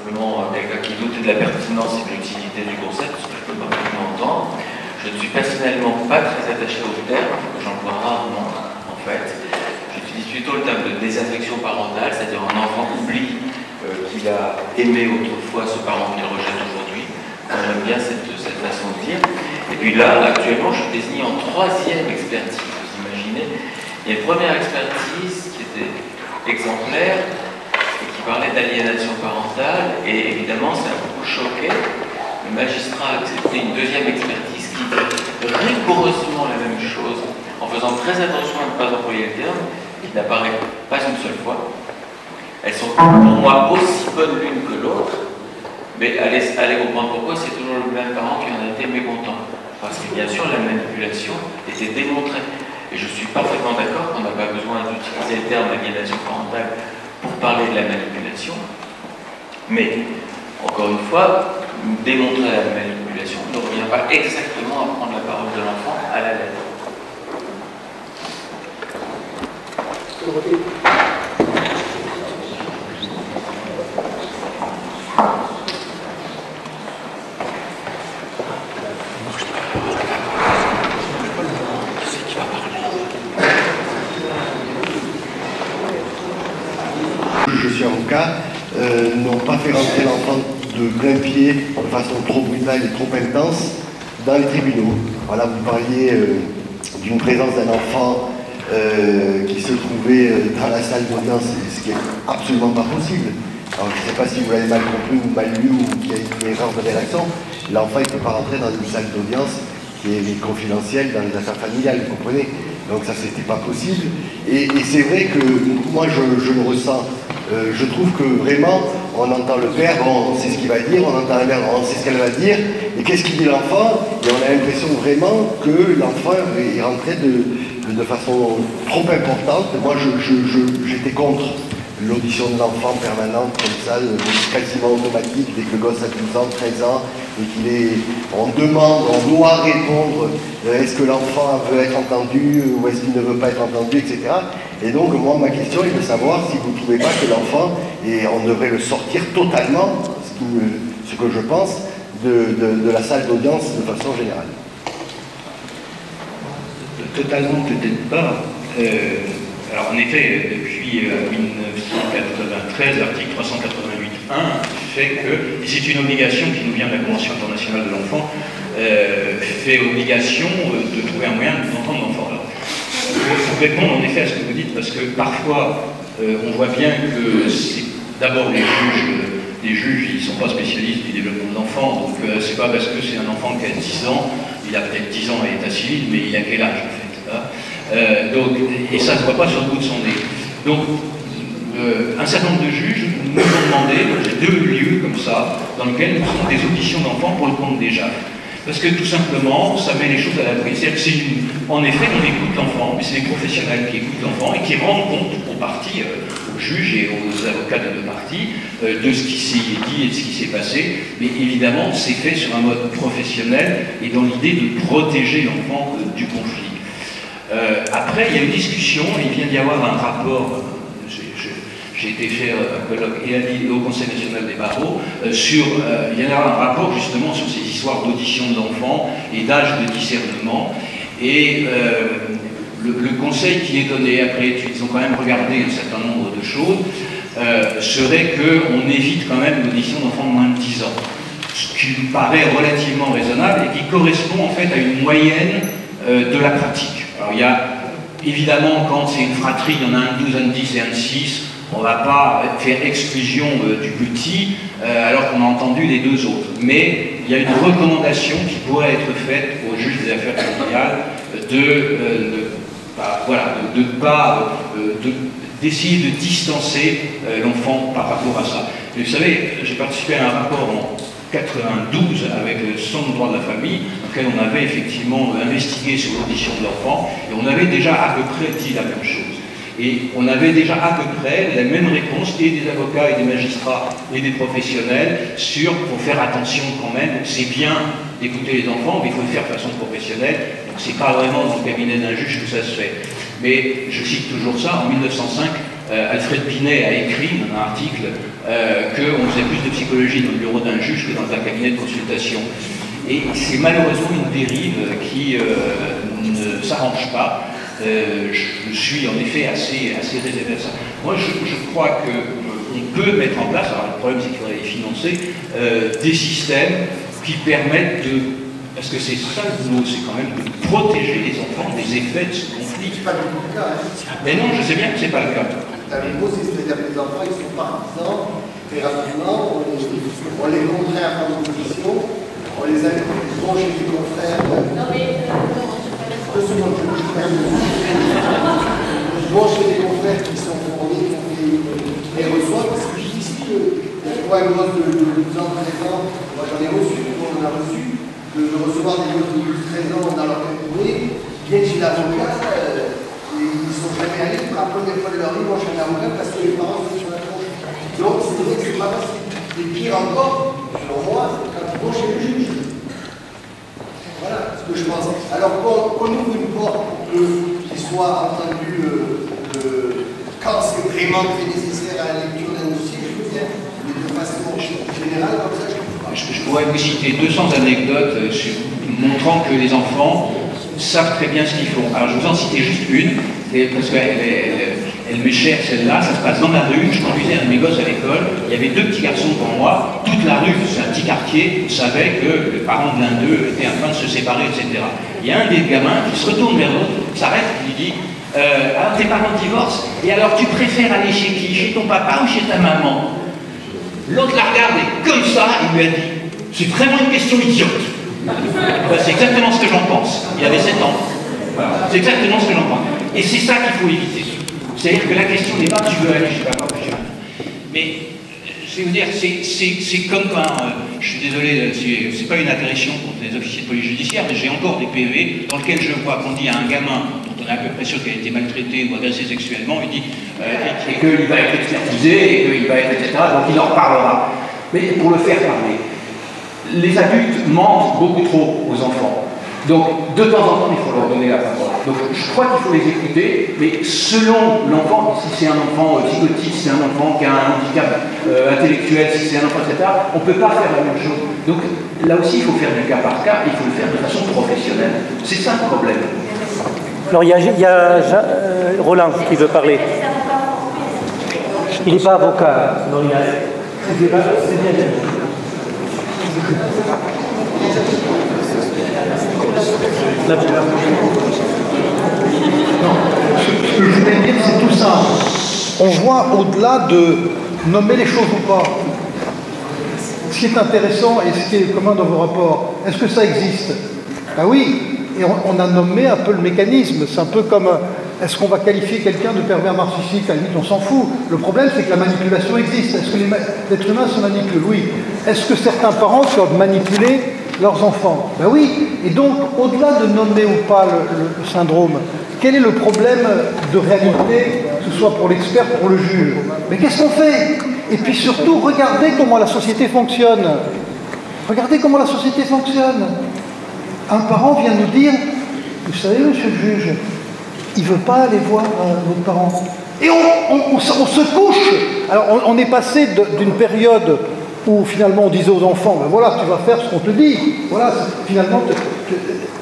simplement quelqu'un qui doute de la pertinence et de l'utilité du concept, ce que je peux parfaitement entendre. Je ne suis personnellement pas très attaché au terme, que j'emploie rarement en fait. J'utilise plutôt le terme de désaffection parentale, c'est-à-dire un enfant oublie qu'il a aimé autrefois ce parent qu'il rejette aujourd'hui. J'aime bien cette façon de dire. Et puis là, actuellement, je suis désigné en troisième expertise, vous imaginez. Il y a une première expertise qui était exemplaire et qui parlait d'aliénation parentale, et évidemment, ça a beaucoup choqué. Le magistrat a accepté une deuxième expertise qui dit rigoureusement la même chose, en faisant très attention à ne pas employer le terme, qui n'apparaît pas une seule fois. Elles sont pour moi aussi bonnes l'une que l'autre, mais allez comprendre pourquoi, c'est toujours le même parent qui en a été mécontent. Parce que bien sûr, la manipulation était démontrée. Et je suis parfaitement d'accord qu'on n'a pas besoin d'utiliser le terme aliénation parentale pour parler de la manipulation. Mais, encore une fois, démontrer la manipulation ne revient pas exactement à prendre la parole de l'enfant à la lettre. Je suis avocat, n'ont pas fait rentrer l'enfant de plein pied, de façon trop brutale et trop intense, dans les tribunaux. Voilà, vous parliez d'une présence d'un enfant qui se trouvait dans la salle d'audience, ce qui est absolument pas possible. Alors, je ne sais pas si vous l'avez mal compris ou mal lu ou qu'il y a une erreur de rédaction. L'enfant ne peut pas rentrer dans une salle d'audience qui est confidentielle dans les affaires familiales, vous comprenez? Donc ça, c'était pas possible. Et c'est vrai que moi, je le ressens. Je trouve que vraiment, on entend le père, on sait ce qu'il va dire, on entend la mère, on sait ce qu'elle va dire, et qu'est-ce qu'il dit l'enfant? Et on a l'impression vraiment que l'enfant est rentré de façon trop importante. Moi, j'étais contre l'audition de l'enfant permanente, comme ça, quasiment automatique, dès que le gosse a 12 ans, 13 ans, et on demande, on doit répondre, est-ce que l'enfant veut être entendu, ou est-ce qu'il ne veut pas être entendu, etc. Et donc, moi, ma question est de savoir si vous ne trouvez pas que l'enfant, et on devrait le sortir totalement, ce que je pense, de la salle d'audience de façon générale. Totalement, peut-être pas. Alors en effet, depuis 1993, l'article 388.1 fait que, et c'est une obligation qui nous vient de la Convention internationale de l'enfant, fait obligation de trouver un moyen d'entendre l'enfant. Pour répondre en effet à ce que vous dites, parce que parfois on voit bien que c'est d'abord les juges ils ne sont pas spécialistes du développement de l'enfant, donc c'est pas parce que c'est un enfant qui a 10 ans, il a peut-être 10 ans à l'état civil, mais il a quel âge en fait hein et ça ne se voit pas sur le bout de son nez. Donc, un certain nombre de juges nous ont demandé, j'ai 2 lieux comme ça, dans lesquels nous faisons des auditions d'enfants pour le compte des JAF. Parce que tout simplement, ça met les choses à l'abri. C'est-à-dire que en effet, on écoute l'enfant, mais c'est les professionnels qui écoutent l'enfant et qui rendent compte aux parties, aux juges et aux avocats des 2 parties, de ce qui s'est dit et de ce qui s'est passé. Mais évidemment, c'est fait sur un mode professionnel et dans l'idée de protéger l'enfant du conflit. Après, il y a une discussion, il vient d'y avoir un rapport, j'ai été faire un colloque et au Conseil national des barreaux, il y en a un rapport justement sur ces histoires d'audition de l'enfant et d'âge de discernement. Et le conseil qui est donné, après ils ont quand même regardé un certain nombre de choses, serait qu'on évite quand même l'audition d'enfants de moins de 10 ans. Ce qui me paraît relativement raisonnable et qui correspond en fait à une moyenne de la pratique. Alors il y a, évidemment, quand c'est une fratrie, il y en a un de 12, un de 10 et un de 6, on ne va pas faire exclusion du petit alors qu'on a entendu les 2 autres. Mais il y a une recommandation qui pourrait être faite au juge des affaires familiales d'essayer de distancer l'enfant par rapport à ça. Et vous savez, j'ai participé à un rapport en 92 avec le Centre de droit de la famille, dans lequel on avait effectivement investigué sur l'audition de l'enfant, et on avait déjà à peu près dit la même chose. Et on avait déjà à peu près la même réponse, et des avocats, et des magistrats, et des professionnels, pour faire attention quand même, c'est bien d'écouter les enfants, mais il faut le faire de façon professionnelle, donc c'est pas vraiment dans le cabinet d'un juge que ça se fait. Mais je cite toujours ça, en 1905, Alfred Binet a écrit un article qu'on faisait plus de psychologie dans le bureau d'un juge que dans un cabinet de consultation. Et c'est malheureusement une dérive qui ne s'arrange pas. Je suis en effet assez réservé à ça. Moi, je crois qu'on peut mettre en place, alors le problème c'est qu'il faudrait les financer, des systèmes qui permettent de... Parce que c'est ça le boulot, c'est quand même de protéger les enfants des effets de ce conflit. C'est pas du tout le cas. Hein. Mais non, je sais bien que c'est pas le cas. C'est-à-dire que les enfants, ils sont partisans, très rapidement, on les contraint à prendre une position, on les a vont chez les confrères. Non mais, deux secondes, je vont chez les confrères qui sont fournis, qui les reçoivent, parce que ici, le point gros de 12 ans, 13 ans, moi j'en ai reçu, on en a reçu, de recevoir des gosses de 12, 13 ans dans leur cabinet, viennent chez l'avocat, ils sont jamais allés pour la première fois de leur vie, moi chez l'avocat, parce que les parents sont sur la tronche. Donc c'est vrai que c'est pas facile. Et pire encore, selon moi, quand ils vont chez le juge. Voilà ce que je pense. Alors qu'on ouvre une porte pour qu'il soit entendu quand c'est vraiment très nécessaire à la lecture d'un dossier, je veux dire, mais de façon générale, comme ça, je ne trouve pas. Je pourrais vous citer 200 anecdotes montrant que les enfants savent très bien ce qu'ils font. Alors je vous en citer juste une, parce qu'elle m'est chère celle-là, ça se passe dans la rue, je conduisais un de mes gosses à l'école, il y avait deux petits garçons devant moi, toute la rue, c'est un petit quartier, savait que les parents de l'un d'eux étaient en train de se séparer, etc. Il y a un des gamins qui se retourne vers l'autre, s'arrête, il lui dit alors tes parents divorcent, et alors tu préfères aller chez qui? Chez ton papa ou chez ta maman? L'autre la regarde et comme ça, il lui a dit c'est vraiment une question idiote. Ben, c'est exactement ce que j'en pense. Il avait 7 ans. Voilà. C'est exactement ce que j'en pense. Et c'est ça qu'il faut éviter. C'est-à-dire que la question n'est pas tu veux aller, je sais pas quoi, mais je vais vous dire, c'est comme quand, je suis désolé, c'est pas une agression contre les officiers de police judiciaire, mais j'ai encore des PV dans lesquels je vois qu'on dit à un gamin dont on est à peu près sûr qu'il a été maltraité ou agressé sexuellement, il dit et qu'il va être expertisé, et qu'il va être, etc. Donc il en reparlera. Mais pour le faire parler, les adultes mentent beaucoup trop aux enfants. Donc, de temps en temps, il faut leur donner la parole. Donc, je crois qu'il faut les écouter, mais selon l'enfant, si c'est un enfant psychotique, si c'est un enfant qui a un handicap intellectuel, si c'est un enfant, etc., on ne peut pas faire la même chose. Donc, là aussi, il faut faire du cas par cas, il faut le faire de façon professionnelle. C'est ça le problème. Alors, il y a Roland qui veut parler. Il n'est pas avocat. Non, c'est bien. Non, ce que je voulais dire, c'est tout ça. On voit au-delà de nommer les choses ou pas. Ce qui est intéressant et ce qui est commun dans vos rapports, est-ce que ça existe? Ben oui, et on a nommé un peu le mécanisme. C'est un peu comme, est-ce qu'on va qualifier quelqu'un de pervers narcissique? À la limite, on s'en fout. Le problème, c'est que la manipulation existe. Est-ce que l'être humain se manipule? Oui. Est-ce que certains parents peuvent manipuler leurs enfants? Ben oui. Et donc, au-delà de nommer ou pas le syndrome, quel est le problème de réalité, que ce soit pour l'expert, pour le juge? Mais qu'est-ce qu'on fait? Et puis surtout, regardez comment la société fonctionne. Regardez comment la société fonctionne. Un parent vient nous dire, vous savez, monsieur le juge, il ne veut pas aller voir votre parent. Et on se couche. Alors, on est passé d'une période où finalement on disait aux enfants, ben voilà, tu vas faire ce qu'on te dit. Voilà, finalement,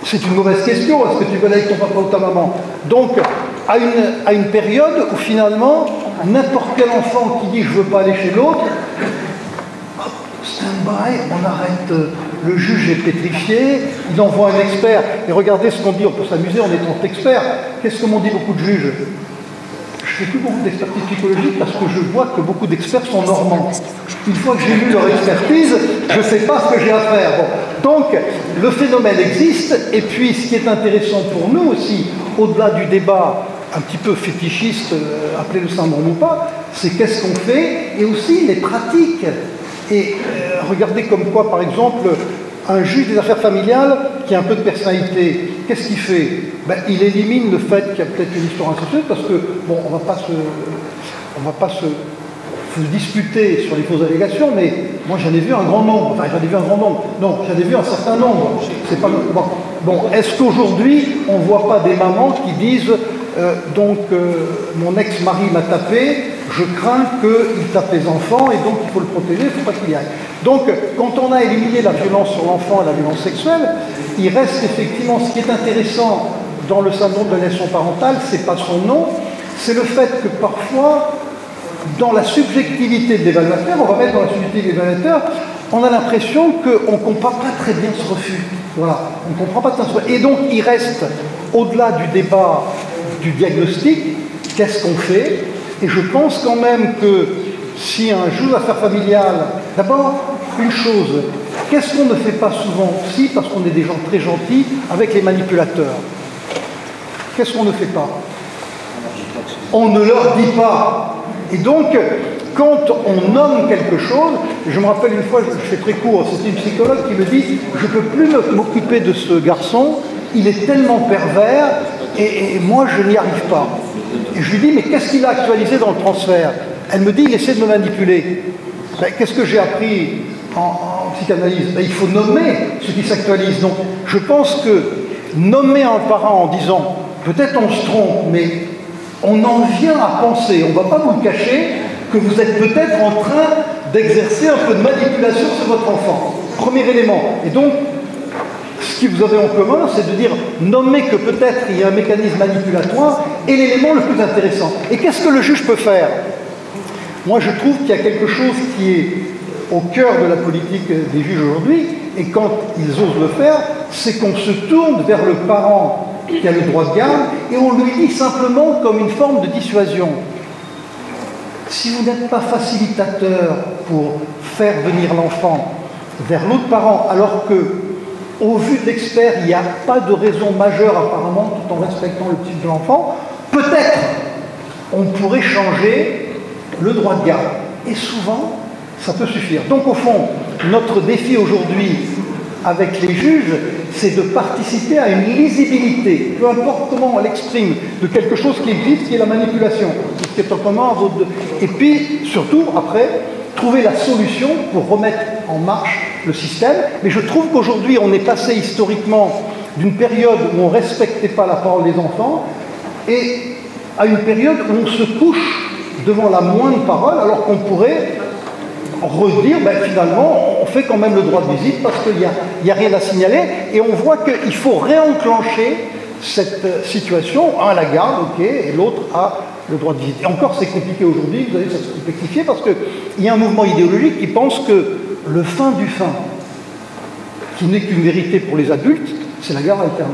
c'est une mauvaise question, est-ce que tu veux aller avec ton papa ou ta maman? Donc, à une période où finalement, n'importe quel enfant qui dit je ne veux pas aller chez l'autre, stand-by, on arrête, le juge est pétrifié, il envoie un expert, et regardez ce qu'on dit, on peut s'amuser en étant expert. Qu'est-ce que m'ont dit beaucoup de juges? Je ne fais plus beaucoup d'expertise psychologique parce que je vois que beaucoup d'experts sont normands. Une fois que j'ai lu leur expertise, je ne sais pas ce que j'ai à faire. Bon. Donc, le phénomène existe, et puis ce qui est intéressant pour nous aussi, au-delà du débat un petit peu fétichiste, appelé le syndrome ou pas, c'est qu'est-ce qu'on fait, et aussi les pratiques. Et regardez comme quoi, par exemple, un juge des affaires familiales qui a un peu de personnalité, qu'est-ce qu'il fait? Ben, il élimine le fait qu'il y a peut-être une histoire incestueuse, parce que, bon, on va pas se disputer sur les fausses allégations, mais moi j'en ai vu un grand nombre, enfin j'en ai vu un grand nombre, non, j'en ai vu un certain nombre. C'est pas bon, est-ce qu'aujourd'hui on ne voit pas des mamans qui disent mon ex-mari m'a tapé, je crains qu'il tape les enfants et donc il faut le protéger, il ne faut pas qu'il y aille. Donc quand on a éliminé la violence sur l'enfant et la violence sexuelle, il reste effectivement, ce qui est intéressant dans le syndrome de l'aliénation parentale, c'est pas son nom, c'est le fait que parfois, dans la subjectivité de l'évaluateur, on va mettre dans la subjectivité de l'évaluateur, on a l'impression qu'on ne comprend pas très bien ce refus. Voilà, on ne comprend pas très bien ce refus. Et donc, il reste, au-delà du débat du diagnostic, qu'est-ce qu'on fait? Et je pense quand même que si un juge d'affaires familiales, d'abord, une chose, qu'est-ce qu'on ne fait pas souvent aussi, parce qu'on est des gens très gentils, avec les manipulateurs? Qu'est-ce qu'on ne fait pas? On ne leur dit pas. Et donc, quand on nomme quelque chose, je me rappelle une fois, je fais très court, c'était une psychologue qui me dit « Je ne peux plus m'occuper de ce garçon, il est tellement pervers, et moi je n'y arrive pas. » Et je lui dis « Mais qu'est-ce qu'il a actualisé dans le transfert ?» Elle me dit « Il essaie de me manipuler. » Ben, qu'est-ce que j'ai appris en psychanalyse? Ben, il faut nommer ce qui s'actualise. Donc, je pense que nommer un parent en disant « Peut-être on se trompe, mais on en vient à penser, on ne va pas vous le cacher, que vous êtes peut-être en train d'exercer un peu de manipulation sur votre enfant. » Premier élément. Et donc, ce que vous avez en commun, c'est de dire, nommer que peut-être il y a un mécanisme manipulatoire est l'élément le plus intéressant. Et qu'est-ce que le juge peut faire? Moi, je trouve qu'il y a quelque chose qui est au cœur de la politique des juges aujourd'hui, et quand ils osent le faire, c'est qu'on se tourne vers le parent qui a le droit de garde, et on lui dit simplement comme une forme de dissuasion. Si vous n'êtes pas facilitateur pour faire venir l'enfant vers l'autre parent, alors que, au vu de l'expert, il n'y a pas de raison majeure apparemment, tout en respectant le type de l'enfant, peut-être on pourrait changer le droit de garde. Et souvent, ça peut suffire. Donc au fond, notre défi aujourd'hui avec les juges, c'est de participer à une lisibilité, peu importe comment on l'exprime, de quelque chose qui existe, qui est la manipulation, qui est en commun à votre deux. Et puis, surtout, après, trouver la solution pour remettre en marche le système. Mais je trouve qu'aujourd'hui, on est passé historiquement d'une période où on ne respectait pas la parole des enfants et à une période où on se couche devant la moindre parole, alors qu'on pourrait redire, ben, finalement, on fait quand même le droit de visite parce qu'il n'y a rien à signaler, et on voit qu'il faut réenclencher cette situation, un à la garde, ok, et l'autre a le droit de visite. Et encore, c'est compliqué aujourd'hui, vous allez, ça se complexifier, parce qu'il y a un mouvement idéologique qui pense que le fin du fin, qui n'est qu'une vérité pour les adultes, c'est la garde alternée.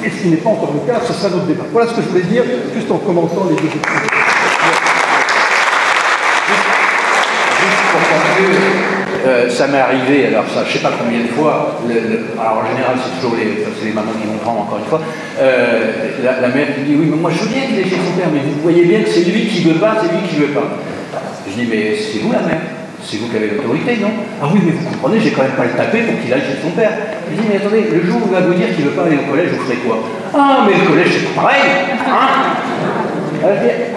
Et ce qui n'est pas encore le cas, ce sera notre débat. Voilà ce que je voulais dire, juste en commentant les deux questions. Ça m'est arrivé, alors ça, je ne sais pas combien de fois, alors en général c'est toujours les mamans qui vont prendre encore une fois, la mère qui dit oui mais moi je veux bien qu'il ait chez son père, mais vous voyez bien que c'est lui qui veut pas, c'est lui qui veut pas. Je dis mais c'est vous la mère, c'est vous qui avez l'autorité, non? Ah oui mais vous comprenez, j'ai quand même pas le taper pour qu'il aille chez son père. Je dis mais attendez, le jour où il va vous dire qu'il veut pas aller au collège, vous ferez quoi? Ah mais le collège c'est pas pareil, hein?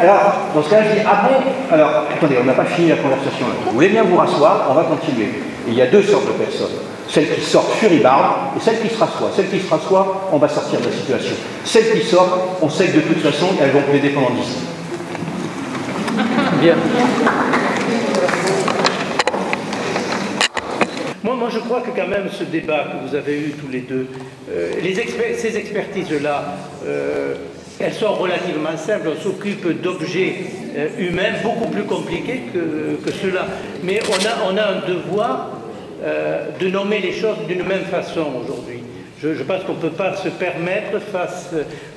Alors, dans ce cas-là, je dis, ah bon, alors, attendez, on n'a pas fini la conversation là. Vous voulez bien vous rasseoir, on va continuer. Et il y a deux sortes de personnes. Celles qui sortent furibardes et celles qui se rassoient. Celles qui se rassoient, on va sortir de la situation. Celles qui sortent, on sait que de toute façon, elles vont plaider pendant 10 ans. Bien. Moi, je crois que quand même ce débat que vous avez eu tous les deux, ces expertises-là, elles sont relativement simples, on s'occupe d'objets humains beaucoup plus compliqués que ceux-là. Mais on a un devoir de nommer les choses d'une même façon aujourd'hui. Je pense qu'on ne peut pas se permettre face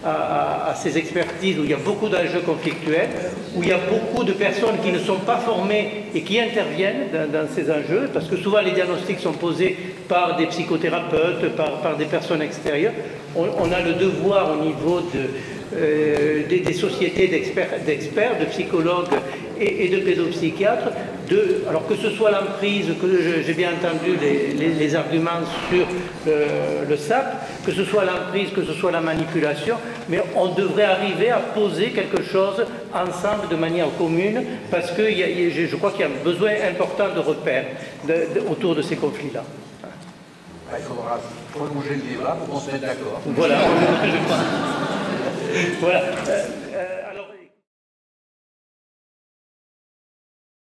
à ces expertises où il y a beaucoup d'enjeux conflictuels, où il y a beaucoup de personnes qui ne sont pas formées et qui interviennent dans ces enjeux, parce que souvent les diagnostics sont posés par des psychothérapeutes, par des personnes extérieures. On a le devoir au niveau des sociétés d'experts, de psychologues et de pédopsychiatres, alors que ce soit l'emprise, que j'ai bien entendu les arguments sur le SAP, que ce soit l'emprise, que ce soit la manipulation, mais on devrait arriver à poser quelque chose ensemble de manière commune, parce que je crois qu'il y a un besoin important de repères autour de ces conflits-là. Il faudra prolonger le débat pour qu'on se mette d'accord. Voilà. Voilà.